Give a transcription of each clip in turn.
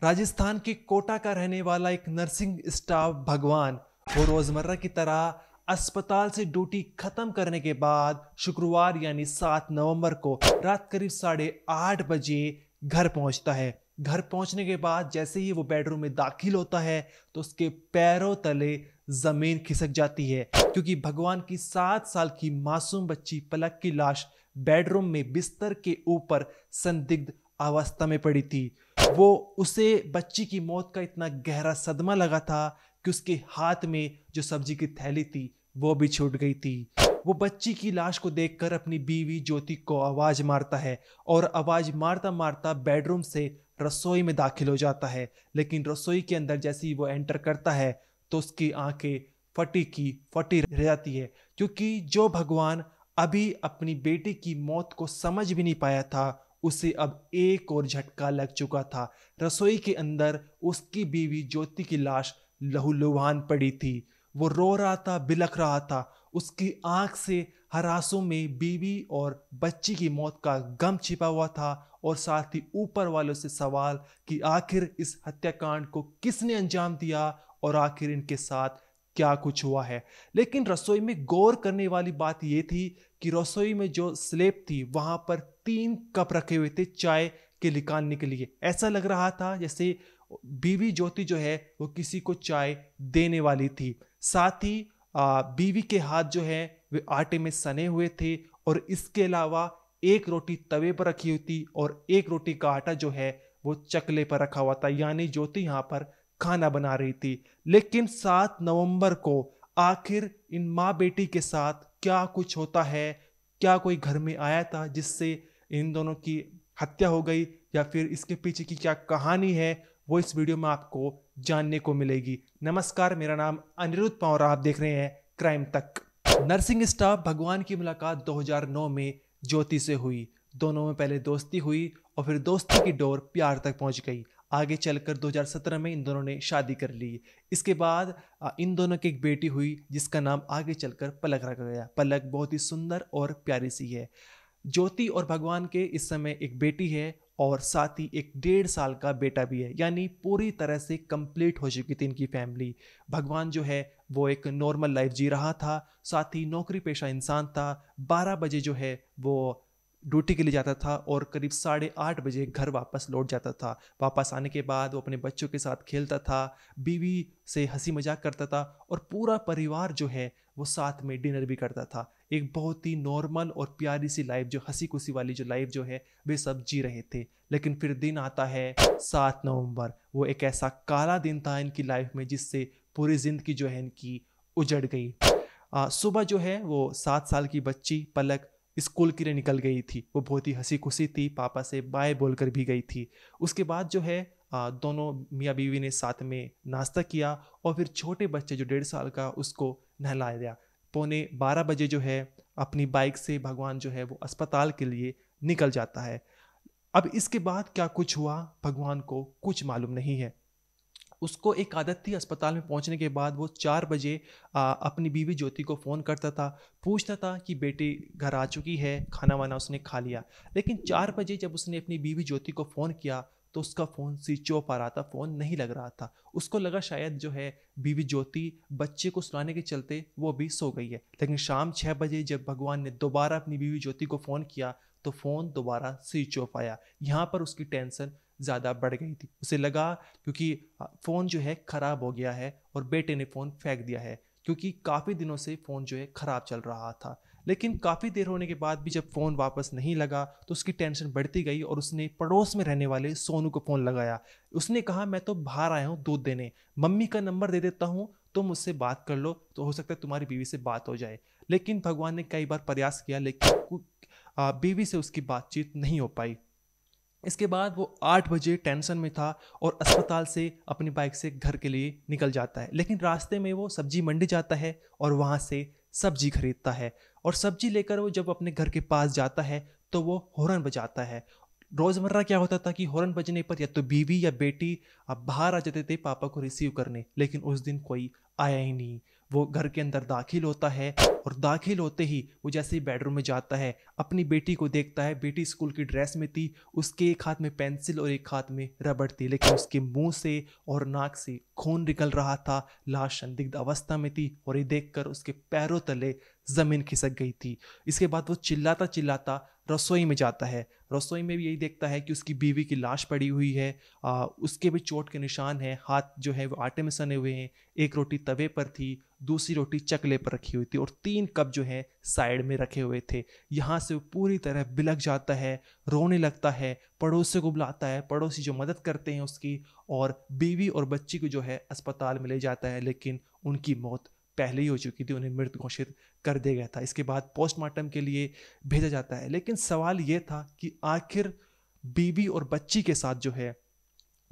राजस्थान के कोटा का रहने वाला एक नर्सिंग स्टाफ भगवान, वो रोजमर्रा की तरह अस्पताल से ड्यूटी खत्म करने के बाद शुक्रवार यानी 7 नवंबर को रात करीब 8:30 बजे घर पहुंचता है। घर पहुंचने के बाद जैसे ही वो बेडरूम में दाखिल होता है तो उसके पैरों तले जमीन खिसक जाती है, क्योंकि भगवान की 7 साल की मासूम बच्ची पलक की लाश बेडरूम में बिस्तर के ऊपर संदिग्ध अवस्था में पड़ी थी। वो उसे बच्ची की मौत का इतना गहरा सदमा लगा था कि उसके हाथ में जो सब्जी की थैली थी वो भी छूट गई थी। वो बच्ची की लाश को देखकर अपनी बीवी ज्योति को आवाज मारता है और आवाज मारता मारता बेडरूम से रसोई में दाखिल हो जाता है। लेकिन रसोई के अंदर जैसे ही वो एंटर करता है तो उसकी आंखें फटी की फटी रह जाती है, क्योंकि जो भगवान अभी अपनी बेटी की मौत को समझ भी नहीं पाया था, उसे अब एक और झटका लग चुका था। रसोई के अंदर उसकी बीवी ज्योति की लाश लहूलुहान पड़ी थी। वो रो रहा था, बिलख रहा था। उसकी आंख से हर आंसू में बीवी और बच्ची की मौत का गम छिपा हुआ था, और साथ ही ऊपर वालों से सवाल कि आखिर इस हत्याकांड को किसने अंजाम दिया और आखिर इनके साथ क्या कुछ हुआ है। लेकिन रसोई में गौर करने वाली बात यह थी कि रसोई में जो स्लेब थी वहां पर 3 कप रखे हुए थे चाय के निकालने के लिए। ऐसा लग रहा था जैसे बीवी ज्योति जो है वो किसी को चाय देने वाली थी। साथ ही बीवी के हाथ जो है वे आटे में सने हुए थे, और इसके अलावा एक रोटी तवे पर रखी हुई थी और एक रोटी का आटा जो है वो चकले पर रखा हुआ था, यानी ज्योति यहाँ पर खाना बना रही थी। लेकिन 7 नवंबर को आखिर इन माँ बेटी के साथ क्या कुछ होता है? क्या कोई घर में आया था जिससे इन दोनों की हत्या हो गई, या फिर इसके पीछे की क्या कहानी है, वो इस वीडियो में आपको जानने को मिलेगी। नमस्कार, मेरा नाम अनिरुद्ध पवार, आप देख रहे हैं क्राइम तक। नर्सिंग स्टाफ भगवान की मुलाकात 2009 में ज्योति से हुई। दोनों में पहले दोस्ती हुई और फिर दोस्ती की डोर प्यार तक पहुंच गई। आगे चलकर 2017 में इन दोनों ने शादी कर ली। इसके बाद इन दोनों की एक बेटी हुई जिसका नाम आगे चलकर पलक रखा गया। पलक बहुत ही सुंदर और प्यारी सी है। ज्योति और भगवान के इस समय एक बेटी है और साथ ही एक 1.5 साल का बेटा भी है, यानी पूरी तरह से कंप्लीट हो चुकी थी इनकी फैमिली। भगवान जो है वो एक नॉर्मल लाइफ जी रहा था, साथ ही नौकरी पेशा इंसान था। 12 बजे जो है वो ड्यूटी के लिए जाता था और करीब 8:30 बजे घर वापस लौट जाता था। वापस आने के बाद वो अपने बच्चों के साथ खेलता था, बीवी से हंसी मजाक करता था, और पूरा परिवार जो है वो साथ में डिनर भी करता था। एक बहुत ही नॉर्मल और प्यारी सी लाइफ, जो हंसी खुशी वाली जो लाइफ जो है वे सब जी रहे थे। लेकिन फिर दिन आता है 7 नवंबर। वो एक ऐसा काला दिन था इनकी लाइफ में जिससे पूरी जिंदगी जो है इनकी उजड़ गई। सुबह जो है वो 7 साल की बच्ची पलक स्कूल के लिए निकल गई थी। वो बहुत ही हंसी खुशी थी, पापा से बाय बोलकर भी गई थी। उसके बाद जो है दोनों मियाँ बीवी ने साथ में नाश्ता किया और फिर छोटे बच्चे जो 1.5 साल का उसको नहलाया दिया। 11:15 बजे जो है अपनी बाइक से भगवान जो है वो अस्पताल के लिए निकल जाता है। अब इसके बाद क्या कुछ हुआ भगवान को कुछ मालूम नहीं है। उसको एक आदत थी, अस्पताल में पहुंचने के बाद वो 4 बजे अपनी बीवी ज्योति को फ़ोन करता था, पूछता था कि बेटी घर आ चुकी है, खाना वाना उसने खा लिया। लेकिन 4 बजे जब उसने अपनी बीवी ज्योति को फ़ोन किया तो उसका फ़ोन स्विच ऑफ आ रहा था, फ़ोन नहीं लग रहा था। उसको लगा शायद जो है बीवी ज्योति बच्चे को सुलाने के चलते वो भी सो गई है। लेकिन शाम 6 बजे जब भगवान ने दोबारा अपनी बीवी ज्योति को फ़ोन किया तो फ़ोन दोबारा स्विच ऑफ आया। यहाँ पर उसकी टेंशन ज़्यादा बढ़ गई थी। उसे लगा क्योंकि फ़ोन जो है ख़राब हो गया है और बेटे ने फ़ोन फेंक दिया है, क्योंकि काफ़ी दिनों से फ़ोन जो है ख़राब चल रहा था। लेकिन काफ़ी देर होने के बाद भी जब फ़ोन वापस नहीं लगा तो उसकी टेंशन बढ़ती गई और उसने पड़ोस में रहने वाले सोनू को फ़ोन लगाया। उसने कहा, मैं तो बाहर आया हूँ दूध देने, मम्मी का नंबर दे देता हूँ, तुम मुझसे बात कर लो, तो हो सकता है तुम्हारी बीवी से बात हो जाए। लेकिन भगवान ने कई बार प्रयास किया, लेकिन बीवी से उसकी बातचीत नहीं हो पाई। इसके बाद वो 8 बजे टेंशन में था और अस्पताल से अपनी बाइक से घर के लिए निकल जाता है। लेकिन रास्ते में वो सब्जी मंडी जाता है और वहाँ से सब्जी खरीदता है, और सब्जी लेकर वो जब अपने घर के पास जाता है तो वो हॉर्न बजाता है। रोज़मर्रा क्या होता था कि हॉर्न बजने पर या तो बीवी या बेटी अब बाहर आ जाते थे पापा को रिसीव करने, लेकिन उस दिन कोई आया ही नहीं। वो घर के अंदर दाखिल होता है और दाखिल होते ही वो जैसे ही बेडरूम में जाता है, अपनी बेटी को देखता है। बेटी स्कूल की ड्रेस में थी, उसके एक हाथ में पेंसिल और एक हाथ में रबड़ थी, लेकिन उसके मुंह से और नाक से खून निकल रहा था। लाश संदिग्ध अवस्था में थी और ये देखकर उसके पैरों तले जमीन खिसक गई थी। इसके बाद वो चिल्लाता चिल्लाता रसोई में जाता है। रसोई में भी यही देखता है कि उसकी बीवी की लाश पड़ी हुई है। उसके भी चोट के निशान हैं, हाथ जो है वो आटे में सने हुए हैं। एक रोटी तवे पर थी, दूसरी रोटी चकले पर रखी हुई थी और 3 कप जो है साइड में रखे हुए थे। यहाँ से वो पूरी तरह बिलख जाता है, रोने लगता है, पड़ोसियों को बुलाता है, पड़ोसी जो मदद करते हैं उसकी, और बीवी और बच्ची को जो है अस्पताल में ले जाता है, लेकिन उनकी मौत पहले ही हो चुकी थी, उन्हें मृत घोषित कर दिया गया था। इसके बाद पोस्टमार्टम के लिए भेजा जाता है। लेकिन सवाल ये था कि आखिर बीवी और बच्ची के साथ जो है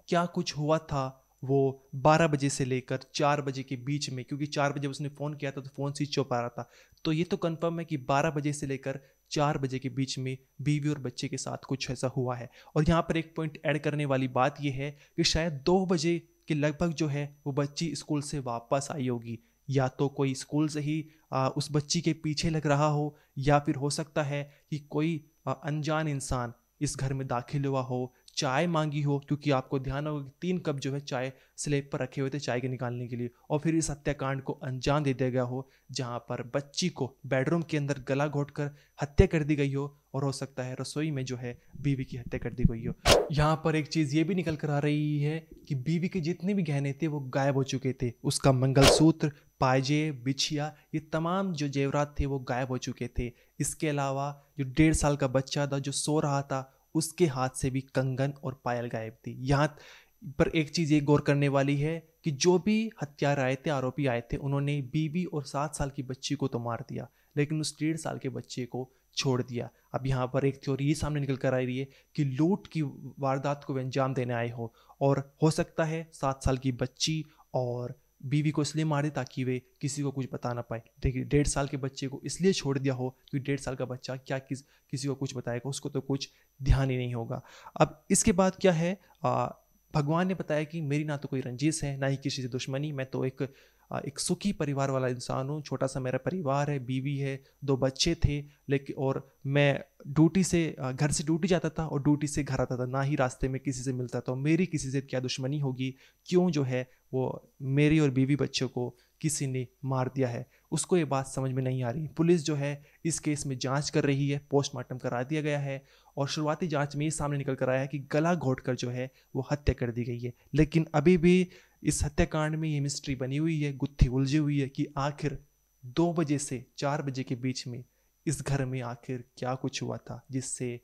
क्या कुछ हुआ था वो 12 बजे से लेकर 4 बजे के बीच में, क्योंकि 4 बजे उसने फ़ोन किया था तो फ़ोन स्विच ऑफ आ रहा था। तो ये तो कंफर्म है कि 12 बजे से लेकर 4 बजे के बीच में बीवी और बच्चे के साथ कुछ ऐसा हुआ है। और यहाँ पर एक पॉइंट ऐड करने वाली बात ये है कि शायद 2 बजे के लगभग जो है वो बच्ची स्कूल से वापस आई होगी। या तो कोई स्कूल से ही उस बच्ची के पीछे लग रहा हो, या फिर हो सकता है कि कोई अनजान इंसान इस घर में दाखिल हुआ हो, चाय मांगी हो, क्योंकि आपको ध्यान होगा कि 3 कप जो है चाय स्लेब पर रखे हुए थे चाय के निकालने के लिए, और फिर इस हत्याकांड को अंजाम दे दिया गया हो, जहां पर बच्ची को बेडरूम के अंदर गला घोंटकर हत्या कर दी गई हो, और हो सकता है रसोई में जो है बीवी की हत्या कर दी गई हो। यहाँ पर एक चीज़ ये भी निकल कर आ रही है कि बीवी के जितने भी गहने थे वो गायब हो चुके थे। उसका मंगलसूत्र, पायजेब, बिछिया, ये तमाम जो जेवरात थे वो गायब हो चुके थे। इसके अलावा जो 1.5 साल का बच्चा था जो सो रहा था, उसके हाथ से भी कंगन और पायल गायब थी। यहाँ पर एक चीज़ ये गौर करने वाली है कि जो भी हत्यारे आए थे, आरोपी आए थे, उन्होंने बीवी और 7 साल की बच्ची को तो मार दिया, लेकिन उस 1.5 साल के बच्चे को छोड़ दिया। अब यहाँ पर एक थ्योरी ये सामने निकल कर आ रही है कि लूट की वारदात को वे अंजाम देने आए हो, और हो सकता है 7 साल की बच्ची और बीवी को इसलिए मार दी ताकि वे किसी को कुछ बता ना पाए। देखिए 1.5 साल के बच्चे को इसलिए छोड़ दिया हो कि 1.5 साल का बच्चा क्या किसी को कुछ बताएगा, उसको तो कुछ ध्यान ही नहीं होगा। अब इसके बाद क्या है, भगवान ने बताया कि मेरी ना तो कोई रंजिश है, ना ही किसी से दुश्मनी। मैं तो एक सुखी परिवार वाला इंसान हूँ। छोटा सा मेरा परिवार है, बीवी है, 2 बच्चे थे, लेकिन और मैं ड्यूटी से घर से ड्यूटी जाता था और ड्यूटी से घर आता था, ना ही रास्ते में किसी से मिलता था। मेरी किसी से क्या दुश्मनी होगी, क्यों जो है वो मेरी और बीवी बच्चों को किसी ने मार दिया है, उसको ये बात समझ में नहीं आ रही। पुलिस जो है इस केस में जांच कर रही है, पोस्टमार्टम करा दिया गया है, और शुरुआती जांच में ये सामने निकल कर आया है कि गला घोंटकर जो है वो हत्या कर दी गई है। लेकिन अभी भी इस हत्याकांड में ये मिस्ट्री बनी हुई है, गुत्थी उलझी हुई है कि आखिर 2 बजे से 4 बजे के बीच में इस घर में आखिर क्या कुछ हुआ था, जिससे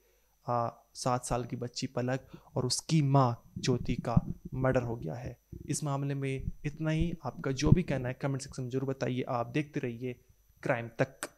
7 साल की बच्ची पलक और उसकी माँ ज्योति का मर्डर हो गया है। इस मामले में इतना ही। आपका जो भी कहना है कमेंट सेक्शन में जरूर बताइए। आप देखते रहिए क्राइम तक।